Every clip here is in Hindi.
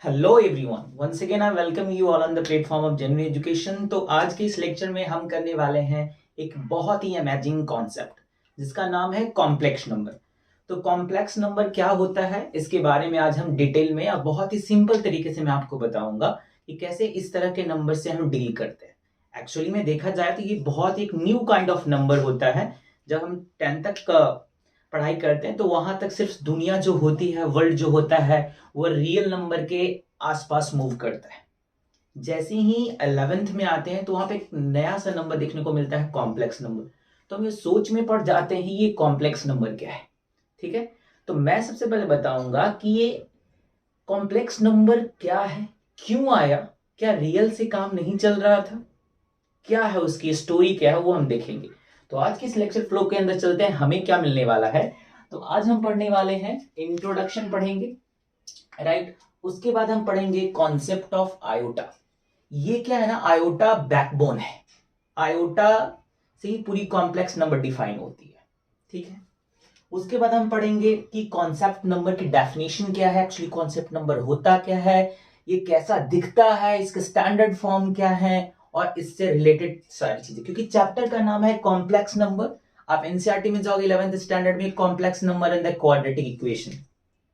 Hello everyone, once again I welcome you all on the platform of genuine education. तो आज के इस लेक्चर में हम करने वाले हैं एक बहुत ही अमेजिंग कॉन्सेप्ट जिसका नाम है कॉम्प्लेक्स नंबर। तो कॉम्प्लेक्स नंबर क्या होता है, इसके बारे में आज हम डिटेल में और बहुत ही सिंपल तरीके से मैं आपको बताऊंगा कि कैसे इस तरह के नंबर से हम डील करते हैं। एक्चुअली में देखा जाए तो ये बहुत एक न्यू काइंड ऑफ नंबर होता है। जब हम 10 तक पढ़ाई करते हैं तो वहां तक सिर्फ दुनिया जो होती है, वर्ल्ड जो होता है, वो रियल नंबर के आसपास मूव करता है। जैसे ही 11th में आते हैं तो वहां पे एक नया सा नंबर देखने को मिलता है, कॉम्प्लेक्स नंबर। तो हम ये सोच में पड़ जाते हैं ये कॉम्प्लेक्स नंबर क्या है। ठीक है, तो मैं सबसे पहले बताऊंगा कि ये कॉम्प्लेक्स नंबर क्या है, क्यों आया, क्या रियल से काम नहीं चल रहा था, क्या है उसकी स्टोरी, क्या है वो हम देखेंगे। तो आज के इस लेक्चर फ्लो के अंदर चलते हैं, हमें क्या मिलने वाला है। तो आज हम पढ़ने वाले हैं, इंट्रोडक्शन पढ़ेंगे, राइट। उसके बाद हम पढ़ेंगे कॉन्सेप्ट ऑफ आयोटा। ये क्या है ना, आयोटा बैकबोन है। आयोटा से ही पूरी कॉम्प्लेक्स नंबर डिफाइन होती है। ठीक है, उसके बाद हम पढ़ेंगे कि कॉन्सेप्ट नंबर की डेफिनेशन क्या है, एक्चुअली कॉन्सेप्ट नंबर होता क्या है, ये कैसा दिखता है, इसके स्टैंडर्ड फॉर्म क्या है और इससे रिलेटेड सारी चीजें। क्योंकि चैप्टर का नाम है कॉम्प्लेक्स नंबर। आप एनसीईआरटी में जाओगे 11th स्टैंडर्ड में, complex number and the quadratic equation.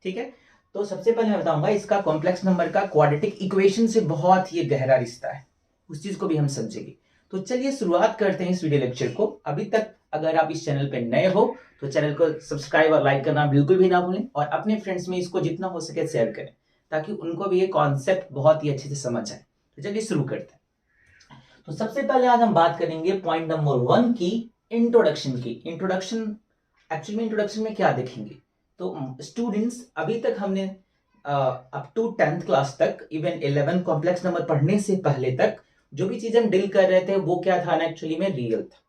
ठीक है, तो सबसे पहले मैं बताऊंगा इसका कॉम्प्लेक्स नंबर का क्वाड्रेटिक इक्वेशन से बहुत ही गहरा रिश्ता है, उस चीज को भी हम समझेंगे। तो चलिए शुरुआत करते हैं इस वीडियो लेक्चर को। अभी तक अगर आप इस चैनल पे नए हो तो चैनल को सब्सक्राइब और लाइक करना बिल्कुल भी ना भूलें, और अपने फ्रेंड्स में इसको जितना हो सके शेयर करें ताकि उनको भी ये कॉन्सेप्ट बहुत ही अच्छे से समझ आए। तो चलिए शुरू करते हैं। तो सबसे पहले आज हम बात करेंगे पॉइंट नंबर 1 की, इंट्रोडक्शन की। इंट्रोडक्शन, एक्चुअली में इंट्रोडक्शन में क्या देखेंगे। तो स्टूडेंट्स, अभी तक हमने अप टू 10th क्लास तक, इवन 11 कॉम्प्लेक्स नंबर पढ़ने से पहले तक जो भी चीज हम डील कर रहे थे वो क्या था ना, एक्चुअली में रियल था।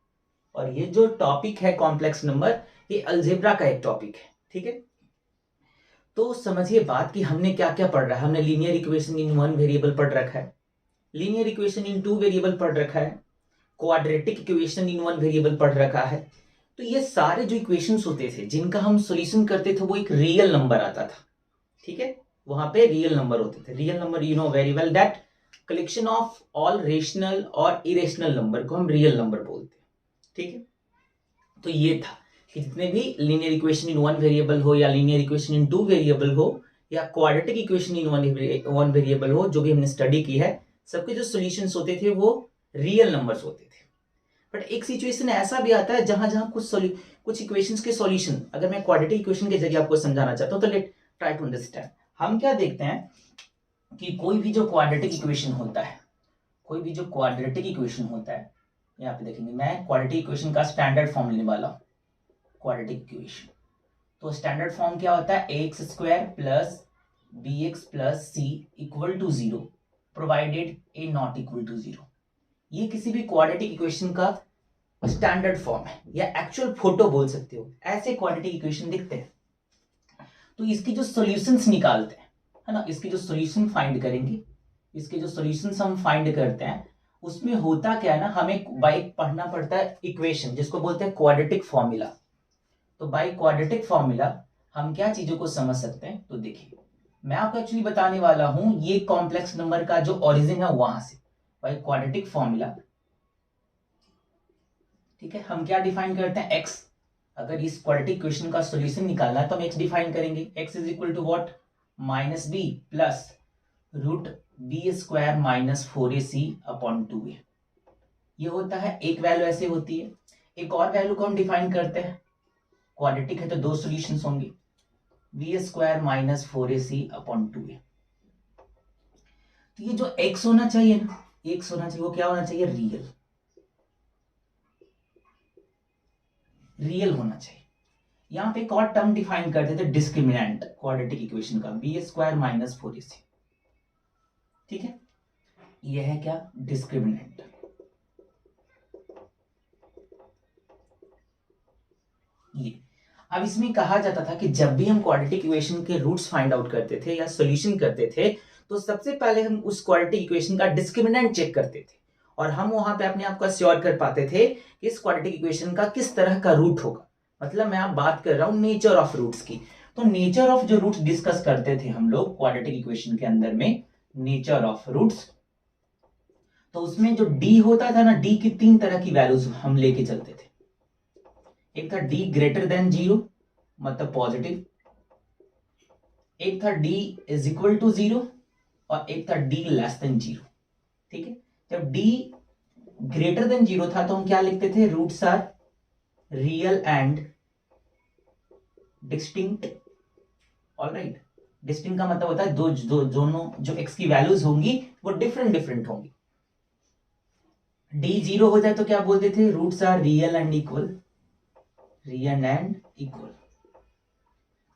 और ये जो टॉपिक है कॉम्प्लेक्स नंबर, ये अलजेब्रा का एक टॉपिक है। ठीक है, तो समझिए बात कि हमने क्या क्या पढ़ रहा है। हमने लीनियर इक्वेशन इन 1 वेरिएबल पढ़ रखा है, लीनियर इक्वेशन इन 2 वेरिएबल पढ़ रखा है, क्वाड्रेटिक इक्वेशन इन 1 वेरिएबल पढ़ रखा है। तो ये सारे जो इक्वेशंस होते थे जिनका हम सॉल्यूशन करते थे वो एक रियल नंबर आता था। ठीक है, वहां पे रियल नंबर होते थे। Real number, you know very well that collection of all rational और इरेशनल नंबर को हम रियल नंबर बोलते हैं। ठीक है, तो ये था कि जितने भी लीनियर इक्वेशन इन 1 वेरिएबल हो, या लीनियर इक्वेशन इन 2 वेरिएबल हो, या क्वाड्रेटिक इक्वेशन इन 1 वेरिएबल हो, जो भी हमने स्टडी की है, सबके जो सॉल्यूशंस होते थे वो रियल नंबर्स होते थे। बट एक सिचुएशन ऐसा भी आता है जहां जहां कुछ इक्वेशंस के सॉल्यूशन, अगर मैं क्वाड्रेटिक इक्वेशन के जरिए आपको समझाना चाहता हूं तो लेट ट्राई टू अंडरस्टैंड। हम क्या देखते हैं कि कोई भी जो क्वाड्रेटिक इक्वेशन होता है, कोई भी जो क्वाड्रेटिक इक्वेशन होता है, यहाँ पे देखेंगे मैं क्वाड्रेटिक इक्वेशन का स्टैंडर्ड फॉर्म लेने वाला हूँ। क्वाड्रेटिक इक्वेशन, तो स्टैंडर्ड फॉर्म क्या होता है, x square plus b x plus c equal to 0 provided a not equal to 0। ये किसी भी क्वाड्रेटिक इक्वेशन का स्टैंडर्ड फॉर्म है, या एक्चुअल फोटो बोल सकते हो। ऐसे क्वाड्रेटिक इक्वेशन दिखते हैं। तो इसकी जो सॉल्यूशंस निकालते हैं, है ना, इसकी जो सॉल्यूशन फाइंड करेंगे, इसके जो सॉल्यूशंस हम फाइंड करते हैं, उसमें होता क्या है ना, हमें बाय पढ़ना पड़ता है इक्वेशन, जिसको बोलते हैं क्वाड्रेटिक फॉर्मूला। तो बाय क्वाड्रेटिक फॉर्मूला हम क्या चीजों को समझ सकते हैं। तो देखिए, मैं आपको एक्चुअली बताने वाला हूं ये कॉम्प्लेक्स नंबर का जो ओरिजिन है वहां से, बाय क्वाड्रेटिक फॉर्मूला। ठीक है, हम क्या डिफाइन करते हैं, एक्स। अगर इस क्वाड्रेटिक इक्वेशन का सॉल्यूशन निकालना है तो हम एक्स डिफाइन करेंगे। X is equal to what, minus b plus root b square minus 4ac upon 2a। ये होता है एक वैल्यू, ऐसे होती है। एक और वैल्यू को हम डिफाइन करते हैं, क्वाड्रेटिक है तो दो सॉल्यूशंस होंगे, B square minus 4ac upon 2a। तो ये जो एक्स होना चाहिए ना, एक्स होना चाहिए, वो क्या होना चाहिए, रियल, रियल होना चाहिए। यहां पे एक और टर्म डिफाइन करते थे, डिस्क्रिमिनेंट क्वाड्रेटिक इक्वेशन का, बी स्क्वायर माइनस 4ac। ठीक है, यह है क्या, डिस्क्रिमिनेंट। ये अब इसमें कहा जाता था कि जब भी हम क्वाड्रेटिक इक्वेशन के रूट्स फाइंड आउट करते थे या सॉल्यूशन करते थे, तो सबसे पहले हम उस क्वाड्रेटिक इक्वेशन का डिस्क्रिमिनेंट चेक करते थे, और हम वहां पे अपने आप को श्योर कर पाते थे कि इस क्वाड्रेटिक इक्वेशन का किस तरह का रूट होगा। मतलब मैं आप बात कर रहा हूं नेचर ऑफ रूट्स की। तो नेचर ऑफ जो रूट्स डिस्कस करते थे हम लोग क्वाड्रेटिक इक्वेशन के अंदर में, नेचर ऑफ रूट्स, तो उसमें जो डी होता था ना, डी की 3 तरह की वैल्यूज हम लेके चलते थे। एक था डी ग्रेटर देन 0 मतलब पॉजिटिव, एक था डी इज इक्वल टू 0 और एक था डी लेस देन 0। ठीक है, जब डी ग्रेटर देन 0 था तो हम क्या लिखते थे, roots are real and distinct. Alright, distinct का मतलब होता है दोनों जो एक्स की वैल्यूज होंगी वो डिफरेंट होंगी। डी 0 हो जाए तो क्या बोलते थे, roots are real and equal, real and equal.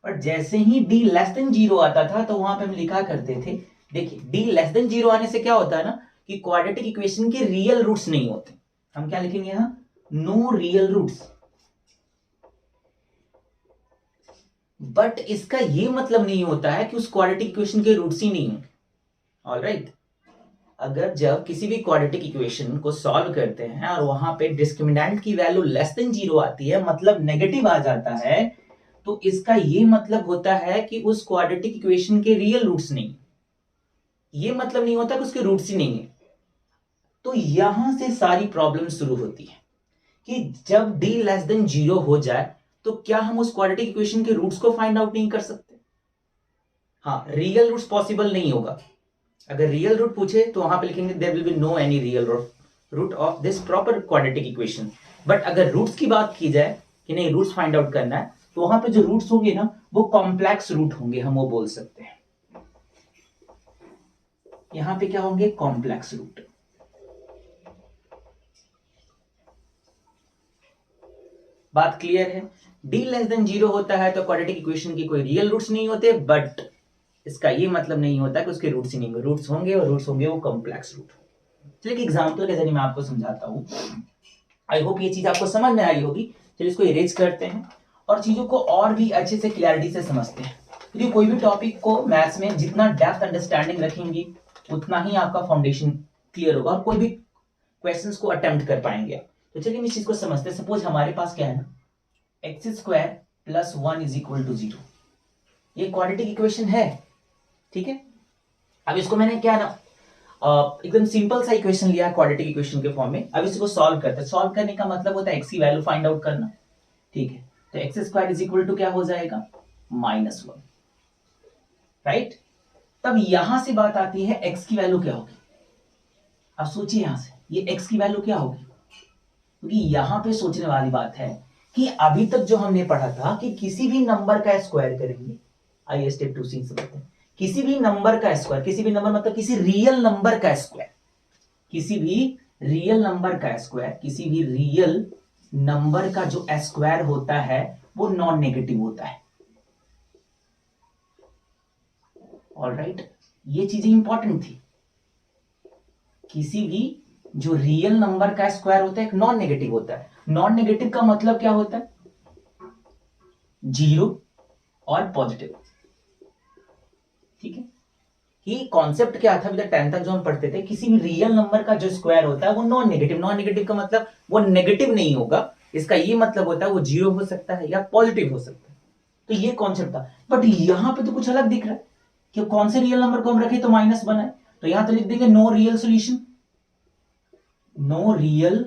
और जैसे ही डी लेस देन 0 आता था तो वहां पे हम लिखा करते थे, देखिए डी लेस देन 0 आने से क्या होता है ना कि क्वाड्रेटिक इक्वेशन के रियल रूट्स नहीं होते। हम क्या लिखेंगे यहां, नो रियल रूट्स। बट इसका ये मतलब नहीं होता है कि उस क्वाड्रेटिक इक्वेशन के रूट्स ही नहीं होंगे। ऑलराइट, अगर जब किसी भी क्वाड्रेटिक इक्वेशन को सॉल्व करते हैं और वहां पे डिस्क्रिमिनेंट की वैल्यू लेस देन 0 आती है, मतलब नेगेटिव आ जाता है, तो इसका ये मतलब होता है कि उस क्वाड्रेटिक इक्वेशन के रियल रूट्स नहीं। ये मतलब नहीं होता कि उसके रूट्स ही नहीं है। तो यहां से सारी प्रॉब्लम शुरू होती है कि जब d लेस देन 0 हो जाए तो क्या हम उस क्वाड्रेटिक इक्वेशन के रूट्स को फाइंड आउट नहीं कर सकते? हाँ, रियल रूट्स पॉसिबल नहीं होगा। अगर रियल रूट पूछे तो वहां पे लिखेंगे there will be no any real root of this proper quadratic equation. But अगर रूट्स की बात की जाए कि नहीं रूट्स फाइंड आउट करना है, तो वहां पे जो रूट्स होंगे ना वो कॉम्प्लेक्स रूट होंगे, हम वो बोल सकते हैं। यहां पे क्या होंगे, कॉम्प्लेक्स रूट। बात क्लियर है? d लेस देन 0 होता है तो क्वाड्रेटिक इक्वेशन की कोई रियल रूट्स नहीं होते, बट इसका ये मतलब नहीं होता कि उसके रूट्स ही नहीं होंगे। रूट्स होंगे और रूट्स होंगे वो कॉम्प्लेक्स रूट। चलिए एग्जांपल के जरिए मैं आपको समझाता हूं। आई होप ये चीज आपको समझ में आई होगी। चलिए इसको इरेज करते हैं और चीजों को और भी अच्छे से क्लैरिटी से समझते हैं। क्योंकि कोई भी टॉपिक को मैथ्स में जितना डेप्थ अंडरस्टैंडिंग रखेंगे उतना ही आपका फाउंडेशन क्लियर होगा और कोई भी क्वेश्चंस को अटेम्प्ट कर पाएंगे आप। तो चलिए हम इस चीज को समझते हैं। सपोज हमारे पास क्या है ना, x square plus 1 is equal to 0। ये क्वाड्रेटिक इक्वेशन है, ठीक है। अब इसको मैंने क्या ना एकदम सिंपल सा इक्वेशन लिया क्वाड्रेटिक इक्वेशन के फॉर्म में। अब इसको सॉल्व करते हैं। सॉल्व करने का मतलब होता है एक्स की वैल्यू फाइंड आउट करना, ठीक है। तो x square is equal to क्या हो जाएगा, -1, राइट। तब यहां से बात आती है एक्स की वैल्यू क्या होगी। अब सोचिए यहां से ये एक्स की वैल्यू क्या होगी, क्योंकि यहां पे सोचने वाली बात है कि अभी तक जो हमने पढ़ा था कि किसी भी नंबर का स्क्वायर करेंगे। आइए स्टेप 2 से समझते हैं। किसी भी नंबर का स्क्वायर, किसी भी नंबर मतलब किसी रियल नंबर का स्क्वायर, किसी भी रियल नंबर का स्क्वायर, किसी भी रियल नंबर का जो स्क्वायर होता है वो नॉन नेगेटिव होता है। ऑलराइट, ये चीजें इंपॉर्टेंट थी। किसी भी जो रियल नंबर का स्क्वायर होता है एक नॉन नेगेटिव होता है। नॉन नेगेटिव का मतलब क्या होता है, 0 और पॉजिटिव, ठीक है। ये कॉन्सेप्ट क्या था 10 तक जो हम पढ़ते थे, किसी भी रियल नंबर का जो स्क्वायर होता है वो नॉन नेगेटिव। नॉन नेगेटिव का मतलब वो नेगेटिव नहीं होगा, इसका ये मतलब होता है वो 0 हो सकता है या पॉजिटिव हो सकता है। तो ये कॉन्सेप्ट था। बट यहां पे तो कुछ अलग दिख रहा है कि कौन से रियल नंबर को हम रखे तो माइनस बनाए। तो यहां तो लिख देंगे no real solution, no real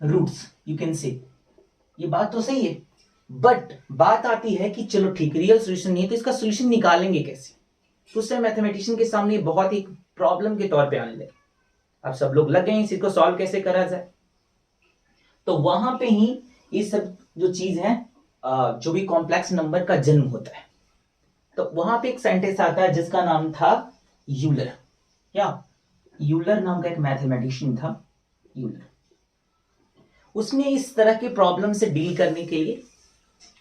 roots, you can say. ये बात तो सही है, बट बात आती है कि चलो ठीक रियल सोल्यूशन नहीं है तो इसका सोल्यूशन निकालेंगे कैसे। तो उससे मैथमेटिशियन के सामने बहुत ही प्रॉब्लम के तौर पे आने लगे। अब सब लोग लग गए इसी को सॉल्व कैसे करा जाए। तो वहां पे ही ये सब जो चीज है जो भी कॉम्प्लेक्स नंबर का जन्म होता है। तो वहां पे एक सेंटेंस आता है जिसका नाम था यूलर। क्या यूलर नाम का एक मैथमेटिशियन था, यूलर। उसने इस तरह के प्रॉब्लम से डील करने के लिए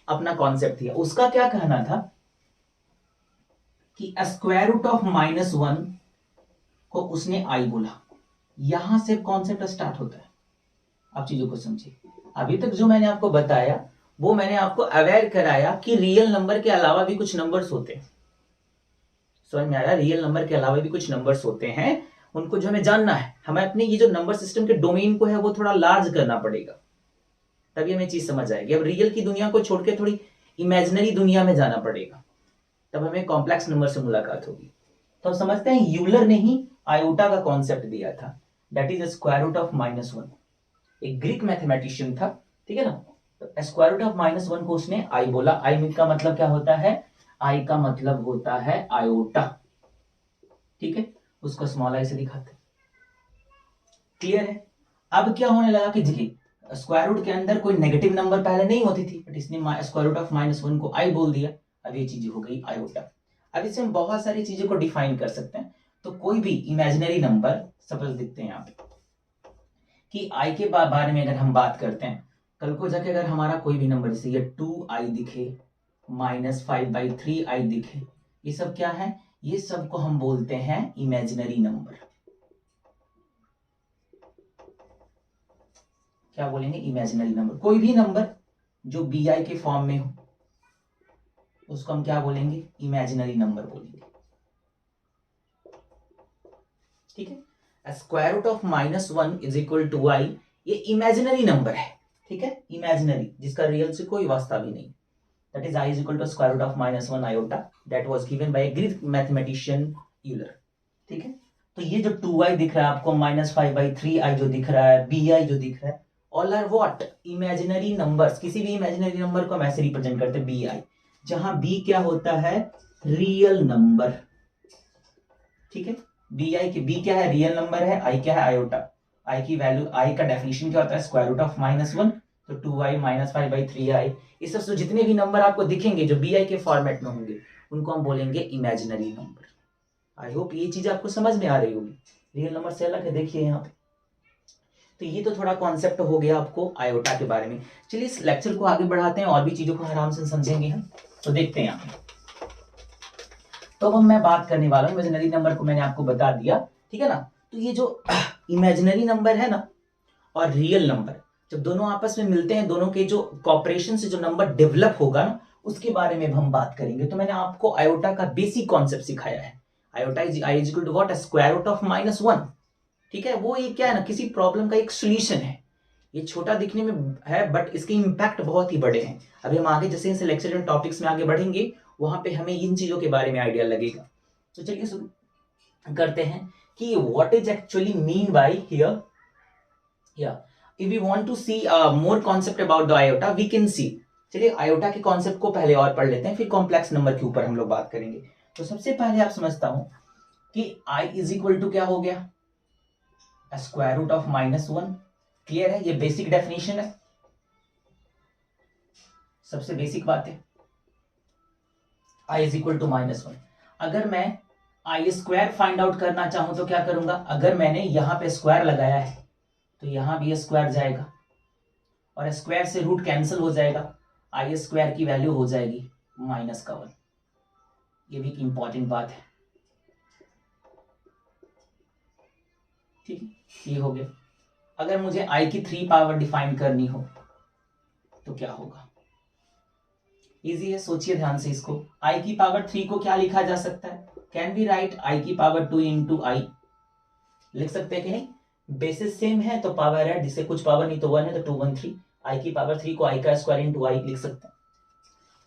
अपना कॉन्सेप्ट दिया। उसका क्या कहना था कि स्क्वायर रूट ऑफ -1 को उसने आई बोला। यहां से कॉन्सेप्ट स्टार्ट होता है। आप चीजों को समझिए। अभी तक जो मैंने आपको बताया वो मैंने आपको अवेयर कराया कि रियल नंबर के अलावा भी कुछ नंबर्स होते हैं। समझ में आया? रियल नंबर के अलावा भी कुछ नंबर्स होते हैं, उनको जो हमें जानना है। हमें अपने ये जो नंबर सिस्टम के डोमेन को है वो थोड़ा लार्ज करना पड़ेगा, तभी हमें चीज समझ आएगी। अब रियल की दुनिया को छोड़ के थोड़ी इमेजिनरी दुनिया में जाना पड़ेगा, तब हमें कॉम्प्लेक्स नंबर से मुलाकात होगी। तो हम समझते हैं यूलर ने ही आयोटा का कॉन्सेप्ट दिया था, that is square root of -1। एक ग्रीक मैथमेटिशियन था, ठीक है ना। तो स्क्वायर रूट ऑफ -1 को उसने आई बोला। आई का मतलब क्या होता है? आई का मतलब होता है आयोटा, ठीक है। उसको स्मॉल आई से दिखाते हैं, क्लियर है। अब क्या होने लगा कि देखिए स्क्वायर रूट के अंदर कोई नेगेटिव नंबर पहले नहीं होती थी, बट इसने स्क्वायर रूट ऑफ -1 को आई बोल दिया। अब ये चीज हो गई आयोटा। अब इससे हम बहुत सारी चीजों को डिफाइन कर सकते हैं। तो कोई भी इमेजिनरी नंबर, सपोज देखते हैं यहाँ पे कि आई के बारे में अगर हम बात करते हैं, कल को जाके अगर हमारा कोई भी नंबर जैसे ये 2i दिखे, -5/3i दिखे, ये सब क्या है? ये सब को हम बोलते हैं इमेजिनरी नंबर। क्या बोलेंगे? Imaginary number. कोई भी नंबर जो bi के फॉर्म में हो उसको हम क्या बोलेंगे? इमेजिनरी नंबर बोलेंगे, ठीक है। Square root of -1 is equal to I, ये इमेजिनरी नंबर है, ठीक है, इमेजिनरी, जिसका रियल से कोई वास्ता भी नहीं। That is i is equal to square root of -1 iota, that was given by Greek mathematician Euler, ठीक है। तो ये जो 2i दिख रहा है आपको, -5/3i जो दिख रहा है, bi जो दिख रहा है, all are what? Imaginary numbers. किसी भी इमेजिनरी नंबर को हम ऐसे रिप्रेजेंट करते हैं bi, जहां b क्या होता है? रियल नंबर, ठीक है। b क्या है? रियल नंबर है। i क्या है? आयोटा। i की वैल्यू, i का डेफिनेशन क्या होता है? स्क्वायर रूट ऑफ -1, तो 2i -5/3i। इस सब से जितने भी नंबर आपको दिखेंगे जो bi के फॉर्मेट में होंगे, उनको हम बोलेंगे इमेजिनरी नंबर। आई होप ये चीज आपको समझ में आ रही होगी। रियल नंबर से अलग है, देखिए यहाँ पे। तो ये तो थोड़ा कॉन्सेप्ट हो गया आपको आयोटा के बारे में। चलिए इस लेक्चर को आगे बढ़ाते हैं, और भी चीजों को आराम से समझेंगे हम। तो देखते हैं यहाँ पे। तो अब मैं बात करने वाला हूँ इमेजिनरी नंबर को, मैंने आपको बता दिया, ठीक है ना। तो ये जो इमेजिनरी नंबर है ना और रियल नंबर, जब दोनों आपस में मिलते हैं, दोनों के जो कॉपरेशन से जो नंबर डेवलप होगा ना, उसके बारे में हम बात करेंगे। तो मैंने आपको आयोटा का बेसिक कॉन्सेप्ट सिखाया है। Iota is i is equal to what? Square root of -1, ठीक है। वो ये क्या है ना, किसी प्रॉब्लम का एक सोल्यूशन है। ये छोटा दिखने में है, बट इसके इम्पैक्ट बहुत ही बड़े हैं। अभी हम आगे जैसे जैसे लेक्चर एंड टॉपिक्स में आगे बढ़ेंगे, वहां पे हमें इन चीजों के बारे में आइडिया लगेगा। तो चलिए शुरू करते हैं कि what is actually mean by here. या if we want to see more concept about the iota, we can see. चलिए आयोटा के कॉन्सेप्ट को पहले और पढ़ लेते हैं, फिर कॉम्प्लेक्स नंबर के ऊपर हम लोग बात करेंगे। तो सबसे पहले आप समझता हूं कि i इज इक्वल टू क्या हो गया? Square root of -1। क्लियर है? ये बेसिक डेफिनेशन है, सबसे बेसिक बात है। i is equal to -1। अगर मैं आई स्क्वायर फाइंड आउट करना चाहूं तो क्या करूंगा? अगर मैंने यहां पे स्क्वायर लगाया है तो यहां भी स्क्वायर जाएगा, और स्क्वायर से रूट कैंसिल हो जाएगा, आई स्क्वायर की वैल्यू हो जाएगी -1। ये भी एक इंपॉर्टेंट बात है, ठीक है। ये हो गया। अगर मुझे i की 3 पावर डिफाइन करनी हो तो क्या होगा? इजी है, सोचिए ध्यान से इसको। i की पावर 3 को क्या लिखा जा सकता है? कैन बी राइट i की पावर 2 इंटू आई, लिख सकते हैं कि नहीं? बेसिस सेम है तो पावर है, जिससे कुछ पावर नहीं तो 1 है, तो 2 1 3। i की पावर 3 को i का स्क्वायर इंटू आई लिख सकते हैं।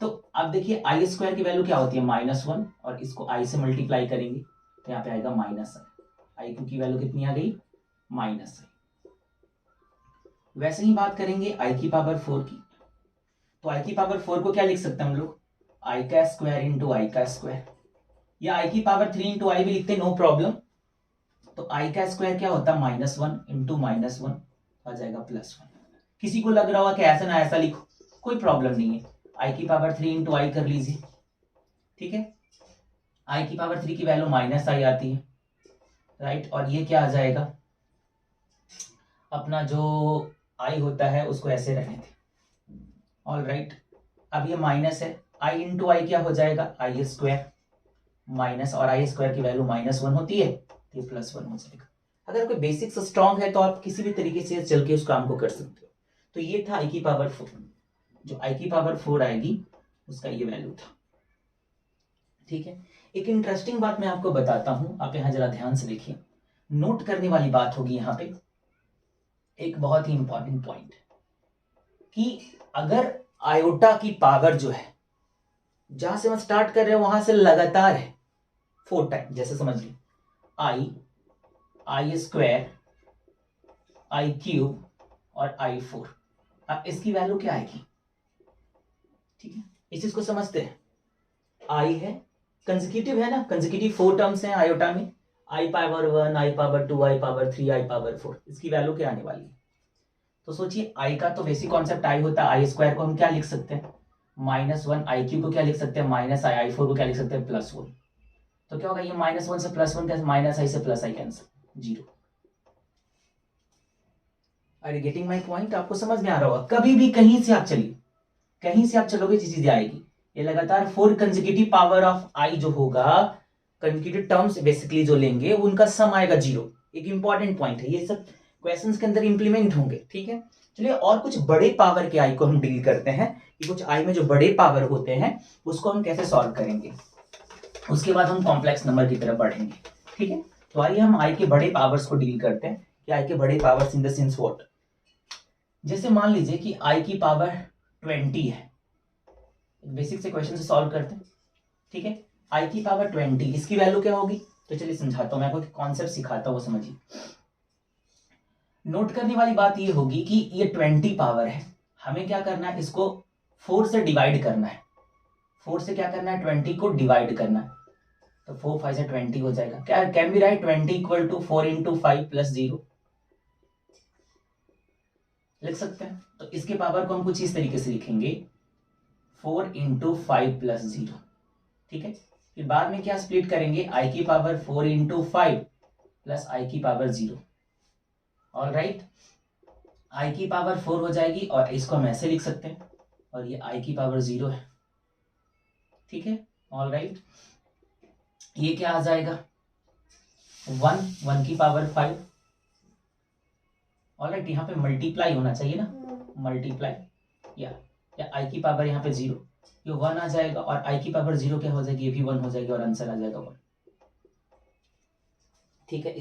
तो अब देखिए आई स्क्वायर की वैल्यू क्या होती है? -1, और इसको i से मल्टीप्लाई करेंगे तो यहाँ पे आएगा -i। की वैल्यू कितनी आ गई? -i। वैसे ही बात करेंगे i की पावर 4 की, तो i की पावर 4 को क्या लिख सकते हैं हम लोग? i का स्क्वायर इंटू आई का स्क्वायर, या i की पावर 3 इंटू आई भी लिखते हैं, नो प्रॉब्लम। तो i का स्क्वायर क्या होता है? -1 इंटू -1 आ जाएगा +1। किसी को लग रहा होगा कि ऐसा ना ऐसा लिखो, कोई प्रॉब्लम नहीं है। i की पावर 3 इंटू आई कर लीजिए, ठीक है। i की पावर 3 की वैल्यू -i आती है, राइट। और ये क्या आ जाएगा? अपना जो i होता है उसको ऐसे रहने थे, ऑल राइट। अब ये माइनस है, i इंटू आई क्या हो जाएगा? आई स्क्वायर माइनस, और आई स्क्वायर की वैल्यू -1 होती है, तो ये +1 हो जाएगा। अगर कोई बेसिक्स स्ट्रांग है तो आप किसी भी तरीके से चल के उस काम को कर सकते हो। तो ये था i की पावर 4, जो i की पावर 4 आएगी उसका ये वैल्यू था, ठीक है। एक इंटरेस्टिंग बात मैं आपको बताता हूं, आप यहां जरा ध्यान से देखिए, नोट करने वाली बात होगी यहाँ पे। एक बहुत ही इंपॉर्टेंट पॉइंट कि अगर आयोटा की पावर जो है जहां से हम स्टार्ट कर रहे हैं वहां से लगातार है 4 टाइम, जैसे समझिए आई स्क्वायर, आई क्यूब और आई 4। अब इसकी वैल्यू क्या आएगी? ठीक है, इस चीज को समझते हैं। आई है कंसेक्यूटिव है ना, कंसेक्यूटिव 4 टर्म्स हैं आयोटा में, आई पावर 1, आई पावर 2, आई पावर 3, आई पावर 4। इसकी वैल्यू क्या आने वाली है? तो सोचिए आई का तो बेसिक कॉन्सेप्ट आई होता है, आई स्क्वायर को हम क्या लिख सकते हैं -1, आई क्यू को क्या लिख सकते हैं माइनस आई, आई 4 को क्या लिख सकते हैं +1। तो क्या होगा, ये -1 से +1 कैंसिल, माइनस आई से प्लस आई कैंसिल, 0। अरे गेटिंग माई पॉइंट? आपको समझ में आ रहा होगा। कभी भी कहीं से आप चलिए, कहीं से आप चलोगे चीजें आएगी। ये लगातार 4 कंसेक्यूटिव पावर ऑफ आई जो होगा, कंसेक्यूटिव टर्म्स बेसिकली जो लेंगे उनका सम आएगा 0। एक इंपॉर्टेंट पॉइंट है, ये सब क्वेश्चंस के अंदर इंप्लीमेंट होंगे। ठीक है, चलिए और कुछ बड़े पावर के आई को हम डील करते हैं कि कुछ आई में जो बड़े पावर होते हैं उसको हम कैसे सॉल्व करेंगे, उसके बाद हम कॉम्प्लेक्स नंबर की तरफ बढ़ेंगे। ठीक है, तो आइए हम आई के बड़े पावर्स को डील करते हैं कि आई के बड़े powers in the sense what. जैसे मान लीजिए कि आई की पावर 20 है, बेसिक से क्वेश्चन से सॉल्व करते हैं। ठीक है, आई की पावर 20, इसकी वैल्यू क्या होगी? तो चलिए समझाता हूं, मैं आपको कॉन्सेप्ट सिखाता हूं, वो समझिए। नोट करने वाली बात ये होगी कि ये 20 पावर है, हमें क्या करना है, इसको 4 से डिवाइड करना है। 4 से क्या करना है, 20 को डिवाइड करना है। तो 4 5 से 20 हो जाएगा। क्या can be write 20 equal to 4 into 5 plus 0 लिख सकते हैं। तो इसके पावर को हम कुछ इस तरीके से लिखेंगे 4 इंटू 5 प्लस 0। ठीक है, फिर बाद में क्या स्प्लिट करेंगे, आई की पावर 4 इंटू 5 प्लस आई की पावर 0। ऑल राइट, आई की पावर 4 हो जाएगी और इसको हम ऐसे लिख सकते हैं, और ये आई की पावर 0 है। ठीक है, ऑल राइट, ये क्या आ जाएगा 1 की पावर 5। ऑल राइट, यहाँ पे मल्टीप्लाई होना चाहिए ना, मल्टीप्लाई, या आई की पावर यहाँ पे 0, ये 1 आ जाएगा, और आई की पावर 0 क्या हो जाएगी, ये भी 1 हो जाएगी, और आंसर आ जाएगा 1। ठीक है,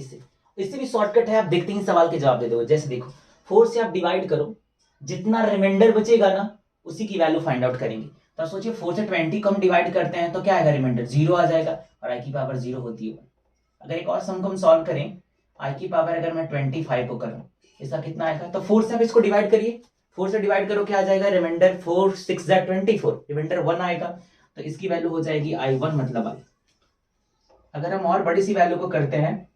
इससे भी शॉर्टकट है, आप देखते ही सवाल के जवाब दे दो। जैसे देखो 4 से आप डिवाइड करो, जितना रिमाइंडर बचेगा ना उसी की वैल्यू फाइंड आउट करेंगे। तो आप सोचिए 4 से 20 को हम डिवाइड करते हैं तो क्या आएगा, रिमाइंडर 0 आ जाएगा, और आई की पावर 0 होती है 1। अगर एक और सम को हम सॉल्व करें, आई की पावर अगर मैं 25 को करूं, इसका कितना आएगा, तो 4 से आप इसको डिवाइड करिए, 4 से डिवाइड करो क्या आ जाएगा, रिमाइंडर 4 6 24, रिमाइंडर 1 आएगा। तो इसकी वैल्यू हो जाएगी I1 मतलब आई। अगर हम और बड़ी सी वैल्यू को करते हैं,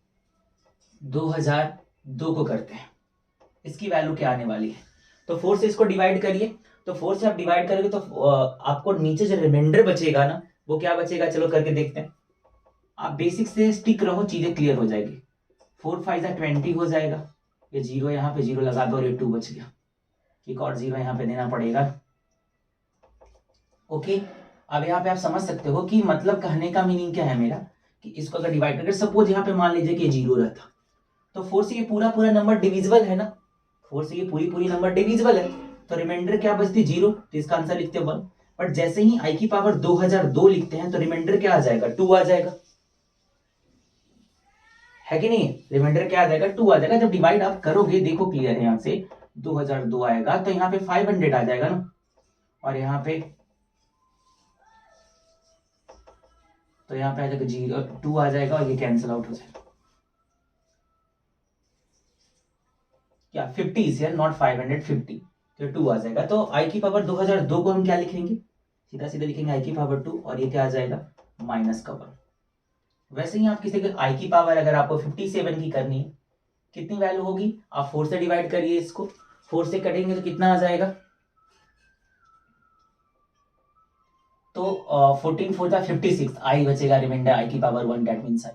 2002 को करते हैं, इसकी वैल्यू क्या आने वाली है, तो 4 से इसको डिवाइड करिए। तो 4 से आप डिवाइड करोगे तो आपको नीचे जो रिमाइंडर बचेगा ना वो क्या बचेगा, चलो करके देखते हैं। आप बेसिक से स्टिक रहो, चीजें क्लियर हो जाएगी। 4 5 20 हो जाएगा, ये 0 यहाँ पे 0 लगा दो और ये 2 बच गया, एक और 0 यहाँ पे देना पड़ेगा। ओके, अब यहाँ पे आप समझ सकते हो कि मतलब कहने का मीनिंग क्या है मेरा, कि इसको अगर डिवाइड करके सपोज यहाँ पे मान लीजिए कि 0 रहता, तो 4 से ये पूरा नंबर डिविजिबल है ना, 4 से ये पूरी नंबर डिविजिबल है, तो रिमाइंडर क्या बचती 0, तो इसका आंसर लिखते हैं 1। बट जैसे ही आई की पावर 2002 लिखते हैं तो रिमाइंडर क्या आ जाएगा, 2 आ जाएगा, है कि नहीं, रिमाइंडर क्या आ जाएगा, 2 आ जाएगा। जब डिवाइड आप करोगे, देखो क्लियर है, यहाँ से 2002 आएगा तो यहाँ पे 500 आ जाएगा ना, और यहाँ पे तो यहाँ पे आ जाएगा 0 2 आ जाएगा, और ये कैंसिल आउट हो जाएगा। क्या 50 इज हियर, नॉट 550, तो 2 आ जाएगा। तो आई की पावर 2002 को हम क्या लिखेंगे, सीधा सीधा लिखेंगे आई की पावर 2, और ये क्या आ जाएगा माइनस का 1। वैसे ही आप किसी आई की पावर अगर आपको 57 की करनी है, कितनी वैल्यू होगी, आप 4 से डिवाइड करिए, इसको 4 से कटेंगे तो कितना आ जाएगा, तो 14 4 56, आई बचेगा रिमाइंडर आई की पावर 1, डेट मींस आई।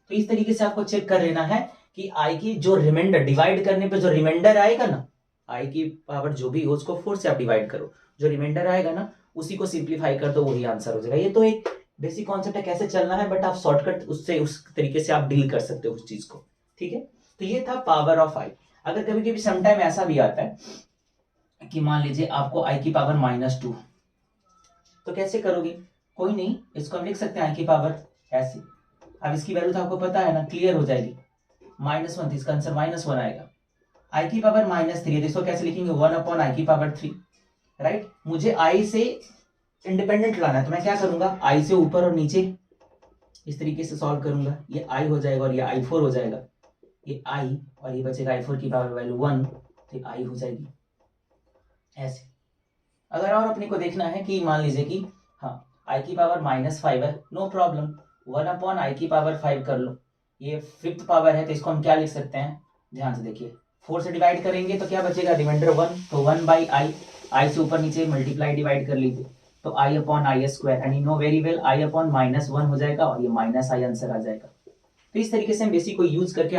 तो इस तरीके से आपको चेक कर लेना है कि आई की जो रिमाइंडर डिवाइड करने पे जो रिमाइंडर आएगा ना, आई की पावर जो भी हो उसको 4 से आप डिवाइड करो, जो रिमाइंडर आएगा ना उसी को सिंप्लीफाई कर दो, वही आंसर हो जाएगा। ये तो एक बेसिक कॉन्सेप्ट है कैसे चलना है, बट आप शॉर्टकट उससे उस तरीके से आप डील कर सकते हो उस चीज को। ठीक है, तो ये था पावर ऑफ आई। अगर कभी कभी समटाइम ऐसा भी आता है कि मान लीजिए आपको आई की पावर -2, तो कैसे करोगे, कोई नहीं, इसको हम लिख सकते हैं आई की पावर ऐसे। अब इसकी वैल्यू तो आपको पता है ना, क्लियर हो जाएगी, -1, इसका आंसर -1 आएगा। आई की पावर -3 है, तो इसको कैसे लिखेंगे, 1 अपॉन आई की पावर 3, राइट। मुझे आई से इंडिपेंडेंट लाना है तो मैं क्या करूंगा, आई से ऊपर और नीचे इस तरीके से सॉल्व करूंगा, ये आई हो जाएगा और ये i4 हो जाएगा, ये आई और ये बचेगा i4 की पावर वैल्यू 1, तो आई हो जाएगी ऐसे। अगर और अपने को देखना है कि मान लीजिए कि हाँ i की पावर -5 है, नो प्रॉब्लम, 1/i की पावर 5 कर लो, ये 5th पावर है तो इसको हम क्या लिख सकते हैं, ध्यान से देखिए 4 से डिवाइड करेंगे तो क्या बचेगा, रिमाइंडर 1, तो 1/i, आई से ऊपर नीचे मल्टीप्लाई डिवाइड कर लीजिए तो i/i², and you know very well i/-1 हो जाएगा और ये -i आंसर आ जाएगा। तो इस तरीके से हम बेसिक को यूज करके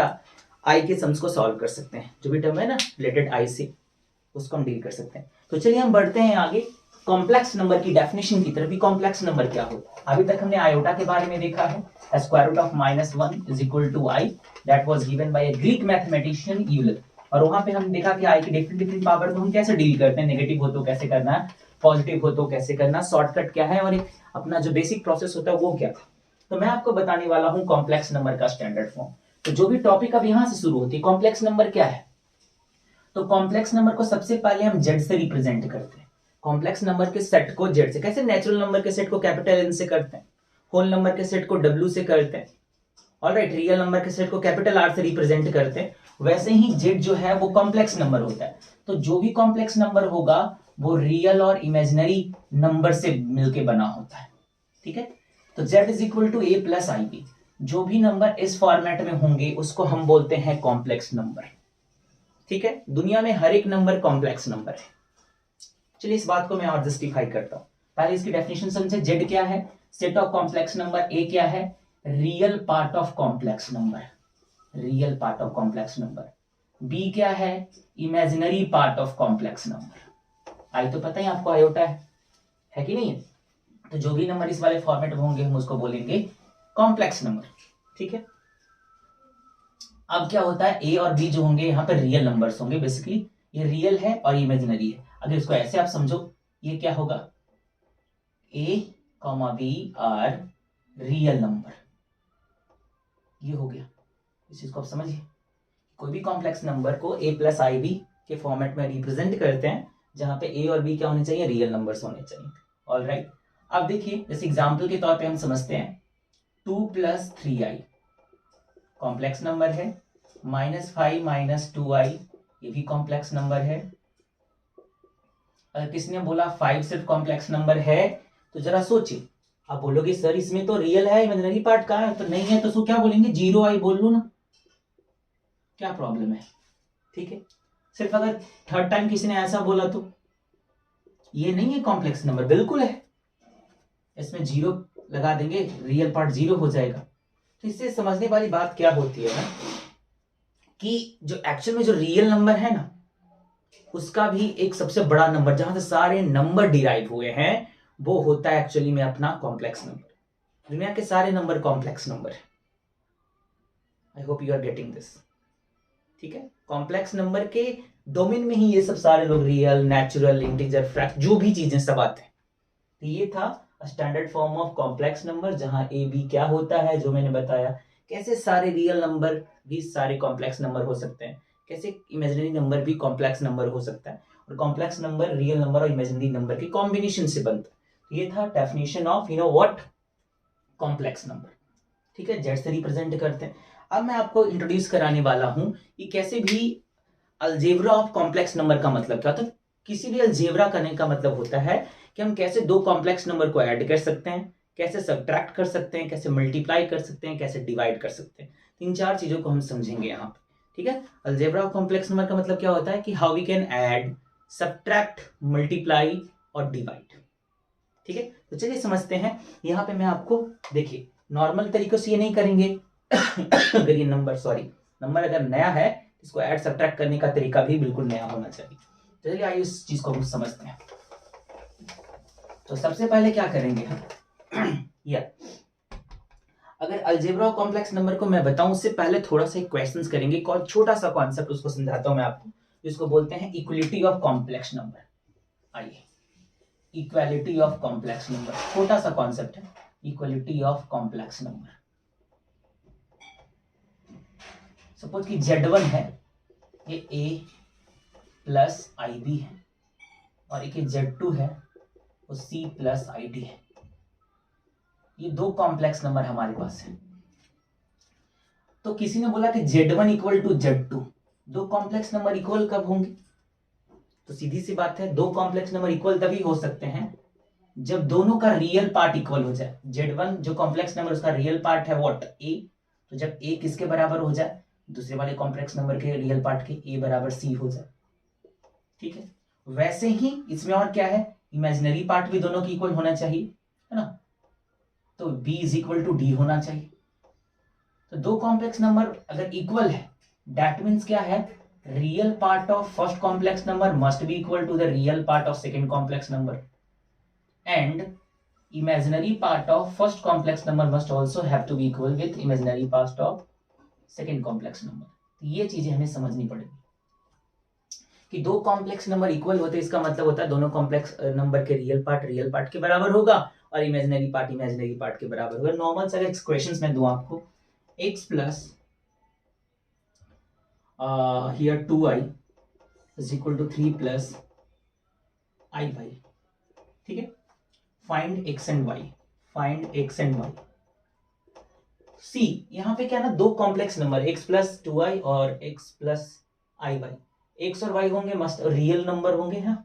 आई के सम्स को सॉल्व कर सकते हैं, जो भी टर्म है ना रिलेटेड आई से उसको हम डील कर सकते हैं। तो चलिए हम बढ़ते हैं आगे कॉम्प्लेक्स नंबर की डेफिनेशन की तरफ। कॉम्प्लेक्स नंबर क्या होता है, अभी तक हमने आयोटा के बारे में देखा है, square root of -1 is equal to i, that was given by a Greek mathematician Euler, और वहां पे हम देखा कि आई की डिफरेंट पावर को हम कैसे डील करते हैं, नेगेटिव हो तो कैसे करना है, पॉजिटिव हो तो कैसे करना, शॉर्टकट क्या है और एक अपना जो बेसिक प्रोसेस होता है वो क्या था। तो मैं आपको बताने वाला हूं कॉम्प्लेक्स नंबर का स्टैंडर्ड फॉर्म। तो जो भी टॉपिक अब यहां से शुरू होती है, कॉम्प्लेक्स नंबर क्या है, तो कॉम्प्लेक्स नंबर को सबसे पहले हम जेड से रिप्रेजेंट करते हैं। कॉम्प्लेक्स नंबर के सेट को जेड से, कैसे नेचुरल नंबर के सेट को कैपिटल एन से करते हैं, होल नंबर के सेट को डब्ल्यू से करते हैं, ऑलराइट, रियल नंबर के सेट को कैपिटल आर से रिप्रेजेंट करते हैं, वैसे ही जेड जो है वो कॉम्प्लेक्स नंबर होता है। तो जो भी कॉम्प्लेक्स नंबर होगा वो रियल और इमेजिनरी नंबर से मिलके बना होता है, ठीक है। तो z is equal to a plus I b, जो भी नंबर इस फॉर्मेट में होंगे उसको हम बोलते हैं कॉम्प्लेक्स नंबर, ठीक है। दुनिया में हर एक नंबर कॉम्प्लेक्स नंबर है। चलिए इस बात को मैं और जस्टिफाई करता हूं। पहले इसकी डेफिनेशन समझे, z क्या है, set of complex number, a क्या है, real part of complex number, real part of complex number, b क्या है, imaginary part of complex number. I तो पता ही आपको आयोटा है कि नहीं है, तो जो भी नंबर इस वाले फॉर्मेट में होंगे हम उसको बोलेंगे कॉम्प्लेक्स नंबर, ठीक है। अब क्या होता है, ए और बी जो होंगे यहाँ पे रियल नंबर्स होंगे, बेसिकली ये रियल है और इमेजिनरी है। अगर इसको ऐसे आप समझो, ये क्या होगा, A comma B R real number, ये हो गया। इस चीज को आप समझिए, कोई भी कॉम्प्लेक्स नंबर को ए प्लस आई बी के फॉर्मेट में रिप्रेजेंट करते हैं, जहां पे ए और बी क्या होने चाहिए, रियल नंबर्स होने चाहिए, ऑलराइट। अब देखिए जैसे एग्जांपल के तौर पे हम समझते हैं 2 + 3i कॉम्प्लेक्स नंबर है, -5 - 2i ये भी कॉम्प्लेक्स नंबर है। अगर किसी ने बोला 5 सिर्फ कॉम्प्लेक्स नंबर है तो जरा सोचिए, आप बोलोगे सर इसमें तो रियल है, इमेजिनरी पार्ट कहाँ है, तो नहीं है, तो क्या बोलेंगे, 0i बोल लो ना, क्या प्रॉब्लम है, ठीक है। सिर्फ अगर थर्ड टाइम किसी ने ऐसा बोला तो ये नहीं है कॉम्प्लेक्स नंबर, बिल्कुल है, इसमें 0 लगा देंगे, रियल पार्ट 0 हो जाएगा। तो इससे समझने वाली बात क्या होती है ना, कि जो एक्चुअल में जो रियल नंबर है ना, उसका भी एक सबसे बड़ा नंबर जहां से सारे नंबर डिराइव हुए हैं वो होता है एक्चुअली में अपना कॉम्प्लेक्स नंबर। दुनिया के सारे नंबर कॉम्प्लेक्स नंबर है। I hope you are getting this, ठीक है। कॉम्प्लेक्स नंबर के डोमेन में ही ये सब सारे लोग रियल, नेचुरल, इंटीजर, फ्रैक्ट, जो भी चीजें सब आते हैं। तो ये था standard form of complex number, जहां ए बी क्या होता है, जो मैंने बताया, कैसे सारे रियल नंबर भी सारे कॉम्प्लेक्स नंबर हो सकते हैं, कैसे इमेजिनरी नंबर भी कॉम्प्लेक्स नंबर हो सकता है, और कॉम्प्लेक्स नंबर रियल नंबर और इमेजिनरी नंबर के कॉम्बिनेशन से बनता है। ये था definition of what complex number, ठीक है, जेड से रिप्रेजेंट करते हैं। अब मैं आपको इंट्रोड्यूस कराने वाला हूं कि कैसे भी अलजेब्रा ऑफ कॉम्प्लेक्स नंबर का मतलब क्या होता है। किसी भी अलजेब्रा करने का मतलब होता है कि हम कैसे दो कॉम्प्लेक्स नंबर को ऐड कर सकते हैं, कैसे सब्ट्रैक्ट कर सकते हैं, कैसे मल्टीप्लाई कर सकते हैं, कैसे डिवाइड कर सकते हैं। 3-4 चीजों को हम समझेंगे यहाँ पे, ठीक है। अलजेब्रा ऑफ कॉम्प्लेक्स नंबर का मतलब क्या होता है कि how we can add, subtract, multiply और डिवाइड, ठीक है। तो चलिए समझते हैं। यहाँ पे मैं आपको, देखिए नॉर्मल तरीकों से ये नहीं करेंगे अगर ये नंबर अगर नया है, इसको ऐड सब्ट्रैक्ट करने का तरीका भी बिल्कुल नया होना चाहिए। चलिए आइए इस चीज को हम समझते हैं। तो सबसे पहले क्या करेंगे हम या अगर अलजेब्रा कॉम्प्लेक्स नंबर को मैं बताऊं उससे पहले थोड़ा सा क्वेश्चंस करेंगे, और छोटा सा कॉन्सेप्ट उसको समझाता हूं मैं आपको, जिसको बोलते हैं इक्वलिटी ऑफ कॉम्प्लेक्स नंबर। आइए, इक्वालिटी ऑफ कॉम्प्लेक्स नंबर छोटा सा कॉन्सेप्ट है, equality of complex number. Suppose कि Z1 है, ये A प्लस IB है, और एक Z2 है, वो C प्लस ID है। ये दो कॉम्प्लेक्स नंबर हमारे पास है। तो किसी ने बोला कि Z1 इक्वल टू Z2, दो कॉम्प्लेक्स नंबर इक्वल कब होंगे? तो सीधी सी बात है, दो कॉम्प्लेक्स नंबर इक्वल तभी हो सकते हैं जब दोनों का रियल पार्ट इक्वल हो जाए। Z1 जो कॉम्प्लेक्स नंबर उसका रियल पार्ट है व्हाट A, तो जब A किसके बराबर हो जाए, दूसरे वाले कॉम्प्लेक्स नंबर के रियल पार्ट के A बराबर C हो जाए। ठीक है, वैसे ही इसमें और क्या है, इमेजिनरी पार्ट भी दोनों की इक्वल होना चाहिए, है ना। तो B is equal to D होना चाहिए। तो दो कॉम्प्लेक्स नंबर अगर इक्वल है, दैट मीन्स क्या है, real part of first complex number must be equal to the real part of second complex number, and imaginary part of first complex number must also have to be equal with imaginary part of second complex number। तो ये चीजें हमें समझनी पड़ेगी कि दो कॉम्प्लेक्स नंबर इक्वल होते, इसका मतलब होता है दोनों कॉम्प्लेक्स नंबर के रियल पार्ट के बराबर होगा और इमेजिनरी पार्ट के बराबर होगा। नॉर्मल सारे इक्वेशंस में दूं आपको, x plus here 2i is equal to 3 plus i y। ठीक है, find x and y। See यहां पे क्या ना, दो complex number x plus 2i और x plus i y, x और y होंगे मस्ट रियल नंबर होंगे। हाँ,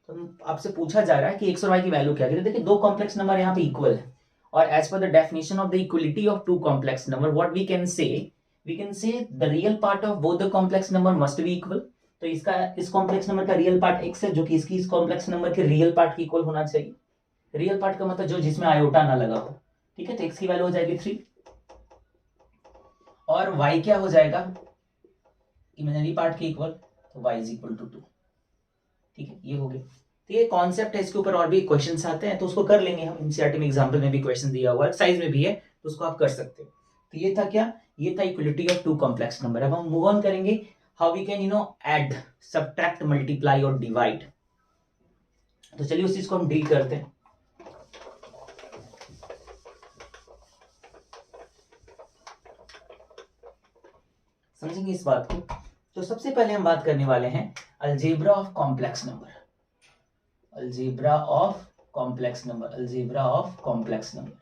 तो आपसे पूछा जा रहा है कि x और y की वैल्यू क्या है। देखिए दो कॉम्प्लेक्स नंबर यहाँ पे इक्वल है और एज पर the definition of the equality of two complex number what we can say the real part of both the complex number must be equal. तो इसका इस कॉम्प्लेक्स नंबर का रियल पार्ट x है जो कि इसकी इस कॉम्प्लेक्स नंबर के रियल पार्ट की इक्वल होना चाहिए। रियल पार्ट का मतलब जो जिसमें आयोटा ना लगा हो। ठीक है, तो x की वैल्यू हो जाएगी 3 और y क्या हो जाएगा, इमेजिनरी पार्ट के इक्वल, तो y इज इक्वल टू 2। ठीक है, ये हो गया। तो ये कॉन्सेप्ट है, इसके ऊपर और भी क्वेश्चंस आते हैं तो उसको कर लेंगे हम। एनसीईआरटी में एग्जांपल में भी क्वेश्चन दिया हुआ है, एक्सरसाइज में भी है, तो उसको आप कर सकते हो। तो ये था क्या, ये था equality of two complex number. अब हम मूव ऑन करेंगे how we can add, subtract, multiply और डिवाइड। तो चलिए उस चीज को हम डील करते हैं। समझेंगे इस बात को। तो सबसे पहले हम बात करने वाले हैं algebra of complex number. Algebra of complex number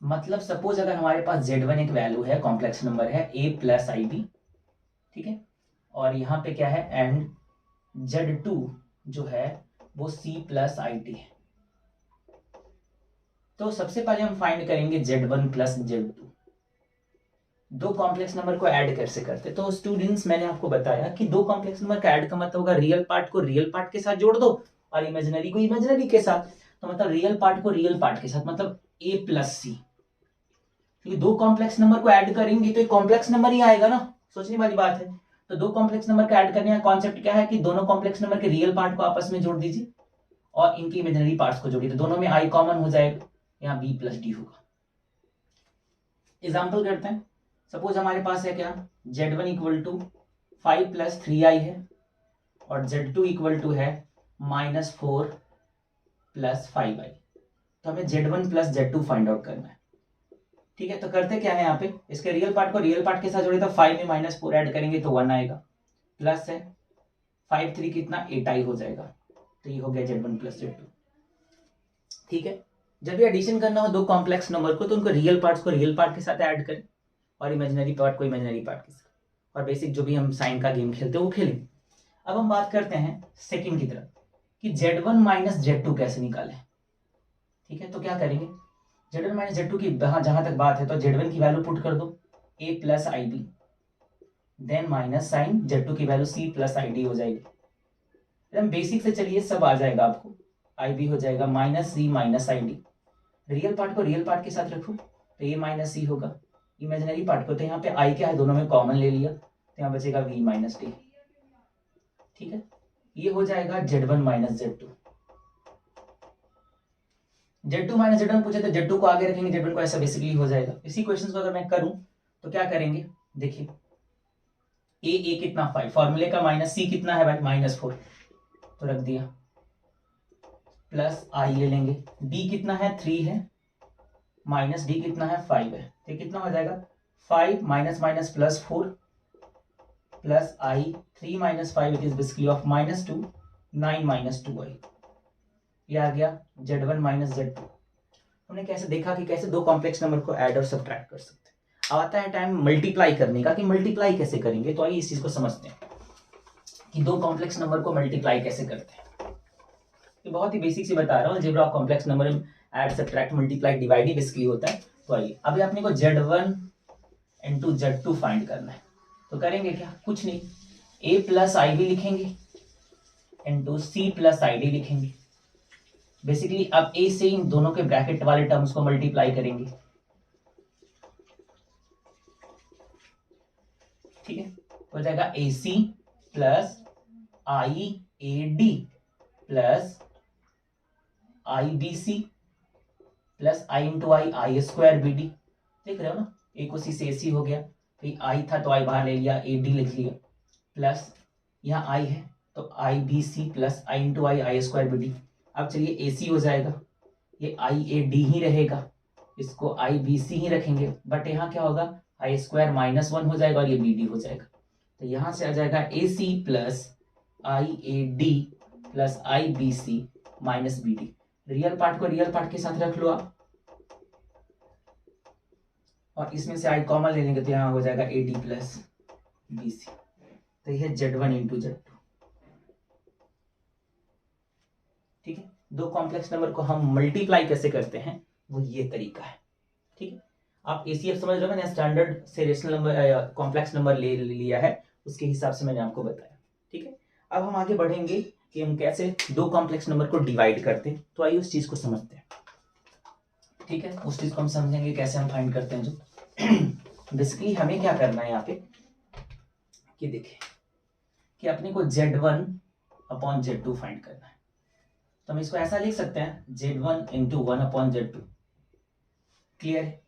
मतलब सपोज अगर हमारे पास Z1 एक वैल्यू है, कॉम्प्लेक्स नंबर है a प्लस IB। ठीक है, और यहाँ पे क्या है, एंड Z2 जो है वो C प्लस IT है। तो सबसे पहले हम फाइंड करेंगे Z1 प्लस Z2। दो कॉम्प्लेक्स नंबर को ऐड कैसे करते, तो स्टूडेंट्स मैंने आपको बताया कि दो कॉम्प्लेक्स नंबर का ऐड का मतलब होगा रियल पार्ट को रियल पार्ट के साथ जोड़ दो और इमेजिनरी को इमेजिनरी के साथ। तो मतलब रियल पार्ट को रियल पार्ट के साथ, मतलब a प्लस सी। दो कॉम्प्लेक्स नंबर को ऐड करेंगे तो एक कॉम्प्लेक्स नंबर ही आएगा ना, सोचने वाली बात है। तो दो कॉम्प्लेक्स नंबर का ऐड करने का कॉन्सेप्ट क्या है कि दोनों कॉम्प्लेक्स नंबर के रियल पार्ट को आपस में जोड़ दीजिए और इनके इमेजिनरी पार्ट्स को जोड़िए, तो दोनों में i कॉमन हो जाएगा, यहाँ b प्लस डी होगा। एग्जाम्पल करते हैं, सपोज हमारे पास है क्या, Z1 equal to 5 plus 3i है और Z2 इक्वल टू है -4 प्लस 5i। तो हमें Z1 plus Z2 find out करना है। ठीक है, तो करते क्या है, यहाँ पे इसके रियल पार्ट को रियल पार्ट के साथ जोड़े तो 5 में -4 ऐड करेंगे तो 1 आएगा, प्लस है 5 3 कितना 8i हो जाएगा। तो ये हो गया Z1 प्लस Z2। ठीक है, जब भी एडिशन करना हो दो कॉम्प्लेक्स नंबर को तो उनको रियल पार्ट्स को रियल पार्ट के साथ ऐड करें और इमेजिनरी पार्ट को इमेजिनरी पार्ट के साथ, और बेसिक जो भी हम साइन का गेम खेलते हैं वो खेलें। अब हम बात करते हैं सेकंड की तरफ कि Z1 माइनस Z2 कैसे निकालें। ठीक है, तो क्या करेंगे, Z1 माइनस Z2 की जहां तक बात है तो Z1 की वैल्यू पुट कर दो a plus IB, then minus sign Z2 की वैल्यू C प्लस ID हो जाएगी। एकदम बेसिक से चलिए सब आ जाएगा आपको, IB हो जाएगा minus C minus ID। Real part को रियल पार्ट के साथ रखो तो ये माइनस C होगा, इमेजिनरी पार्ट को तो यहाँ पे I क्या है दोनों में कॉमन ले लिया तो यहाँ बचेगा V माइनस D। ठीक है, ये हो जाएगा Z1 minus Z2। Z2 minus Z1 पूछे तो Z2 को आगे रखेंगे, Z1 को ऐसा बेसिकली हो जाएगा। इसी क्वेश्चन को अगर मैं करूं तो क्या करेंगे, देखिए a कितना 5, फॉर्मूले का माइनस C कितना है भाई -4, तो रख दिया, प्लस I ले लेंगे, D कितना है 3 है, माइनस D कितना है 5 है, तो कितना हो जाएगा 5 minus minus plus 4, plus I 3 minus 5 it is basically of -2 9 minus 2i। ये आ गया z1 माइनस z2। हमने कैसे देखा कि कैसे दो कॉम्प्लेक्स नंबर को ऐड और सब्ट्रैक्ट कर सकते हैं। अब आता है टाइम मल्टीप्लाई करने का कि मल्टीप्लाई कैसे करेंगे। तो आइए इस चीज को समझते हैं कि दो कॉम्प्लेक्स नंबर को मल्टीप्लाई कैसे करते हैं। तो बहुत ही बेसिक सी बता रहा हूँ, अलजेब्रा ऑफ कॉम्प्लेक्स नंबर में ऐड सब्ट्रैक्ट मल्टीप्लाई डिवाइड ही बेसिकली होता है। तो आइए अभी अपने को z1 इंटू z2 फाइंड करना है। तो करेंगे क्या, कुछ नहीं, a प्लस आई भी लिखेंगे into c plus i d लिखेंगे। बेसिकली अब a से इन दोनों के ब्रैकेट वाले टर्म्स को मल्टीप्लाई करेंगे, ठीक है। हो जाएगा A C plus I A D plus I B C plus I into I I square B D. देख रहे हो ना, ए को सी से ए सी हो गया, फिर आई था तो आई बाहर ले लिया, ए डी लिख लिया, प्लस यहाँ आई है तो आई B C plus I into I I square B D. अब चलिए ए सी हो जाएगा, ये आई ए डी ही रहेगा, इसको आई बी सी ही रखेंगे, बट यहाँ क्या होगा, आई स्क्वायर -1 हो जाएगा और ये बी डी हो जाएगा। तो यहाँ से आ जाएगा A C plus I A D plus I B C minus B D. Real part को रियल पार्ट के साथ रख लो आप, और इसमें से आई कॉमन ले लेंगे तो यहाँ हो जाएगा a D plus b c. तो यह z1 इंटू z2, ठीक है। दो कॉम्प्लेक्स नंबर को हम मल्टीप्लाई कैसे करते हैं वो ये तरीका है, ठीक है। आप एसीएफ समझ रहे हो, मैंने स्टैंडर्ड से रेशनल नंबर कॉम्प्लेक्स नंबर ले लिया है, उसके हिसाब से मैंने आपको बताया, ठीक है। अब हम आगे बढ़ेंगे कि हम कैसे दो कॉम्प्लेक्स नंबर को डिवाइड करते हैं। तो आइए उस चीज को समझते हैं, ठीक है। उस चीज को हम समझेंगे कैसे हम फाइंड करते हैं। जो बेसिकली हमें क्या करना है यहाँ पे कि देखिए कि अपने को z1 अपॉन z2 फाइंड करना है। तो हम इसको ऐसा लिख सकते हैं z1 into 1 upon z2। Clear है।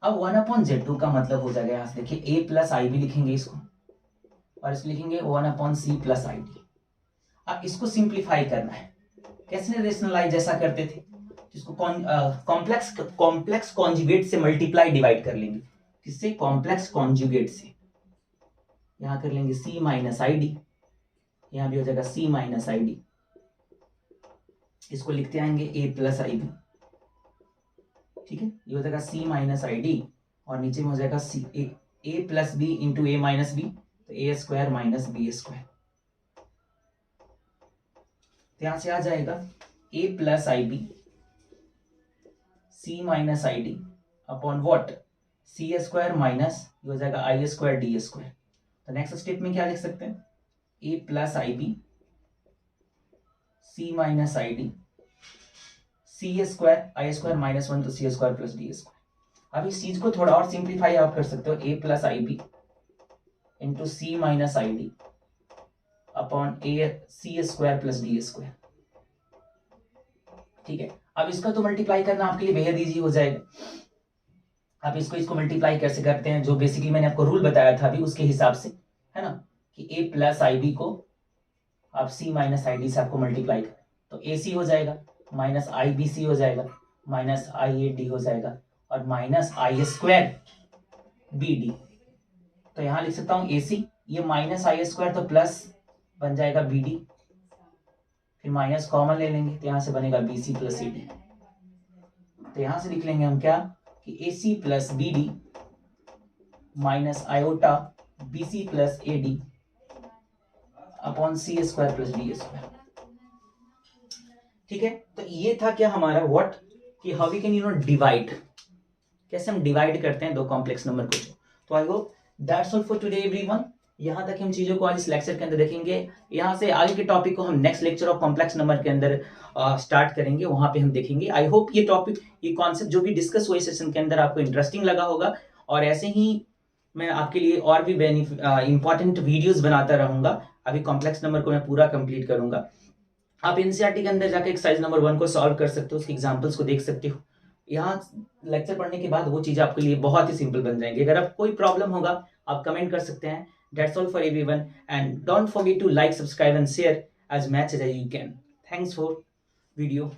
अब 1 अपॉन z2 का मतलब हो जाएगा, यहाँ से देखिए a प्लस आई भी लिखेंगे इसको, और इसको लिखेंगे 1 upon c plus i d. अब इसको सिंप्लीफाई करना है, कैसे रेशनलाइज जैसा करते थे, जिसको कॉम्प्लेक्स कॉन्जुगेट से मल्टीप्लाई डिवाइड कर लेंगे। किससे, कॉम्प्लेक्स कॉन्जुगेट से। यहां कर लेंगे c माइनस आई डी, यहां भी हो जाएगा c माइनस आई डी। इसको लिखते आएंगे a प्लस आई बी, ठीक है। ये हो जाएगा c माइनस आई डी, और नीचे में हो जाएगा c a plus b into a minus b, तो a square minus b square. यहां से आ जाएगा a plus I b c minus i d upon what, c square minus हो जाएगा आई स्क्वायर डी स्क्वायर। तो नेक्स्ट स्टेप में क्या लिख सकते हैं, a plus I b c minus i d c square i square -1 तो c square plus D square. अब इस चीज को थोड़ा और सिंप्लीफाई आप कर सकते हो, a plus I b into c minus i d upon a c square plus D square, ठीक है। अब इसका तो मल्टीप्लाई करना आपके लिए बेहद ईजी हो जाएगा। आप इसको मल्टीप्लाई कैसे करते हैं, जो बेसिकली मैंने आपको रूल बताया था अभी, उसके हिसाब से, है ना, कि a प्लस आई बी को आप c माइनस आई डी से आपको मल्टीप्लाई करें तो ए सी हो जाएगा, माइनस आई बी सी हो जाएगा, माइनस आई ए डी हो जाएगा, और minus I square B D. तो यहां लिख सकता हूं ए सी, ये माइनस आई स्क्वायर तो प्लस बन जाएगा बी डी, फिर माइनस कॉमन ले लेंगे तो यहां से बनेगा B C plus A D. तो यहां से लिख लेंगे हम क्या कि A C plus B D minus iota B C plus A D upon C square plus D square, ठीक है। तो ये था क्या हमारा व्हाट, कि हाउ वी कैन डिवाइड, कैसे हम डिवाइड करते हैं दो कॉम्प्लेक्स नंबर को। तो I hope that's all for today everyone. यहाँ तक हम चीजों को आज इस लेक्चर के अंदर देखेंगे। यहाँ से आगे के टॉपिक को हम next lecture of complex number के अंदर स्टार्ट करेंगे, वहां पे हम देखेंगे। आई होप ये टॉपिक, ये कॉन्सेप्ट जो भी डिस्कस हुए सेशन के अंदर आपको इंटरेस्टिंग लगा होगा, और ऐसे ही मैं आपके लिए और भी इंपॉर्टेंट वीडियोस बनाता रहूंगा। अभी कॉम्प्लेक्स नंबर को मैं पूरा कंप्लीट करूंगा। आप एनसीईआरटी के अंदर जाकर एक्सरसाइज नंबर 1 को सॉल्व कर सकते हो, उसके एग्जाम्पल्स को देख सकते हो। यहाँ लेक्चर पढ़ने के बाद वो चीजें आपके लिए बहुत ही सिंपल बन जाएंगी। अगर आप कोई प्रॉब्लम होगा आप कमेंट कर सकते हैं। That's all for everyone, and don't forget to like, subscribe and share as much as you can. Thanks for video.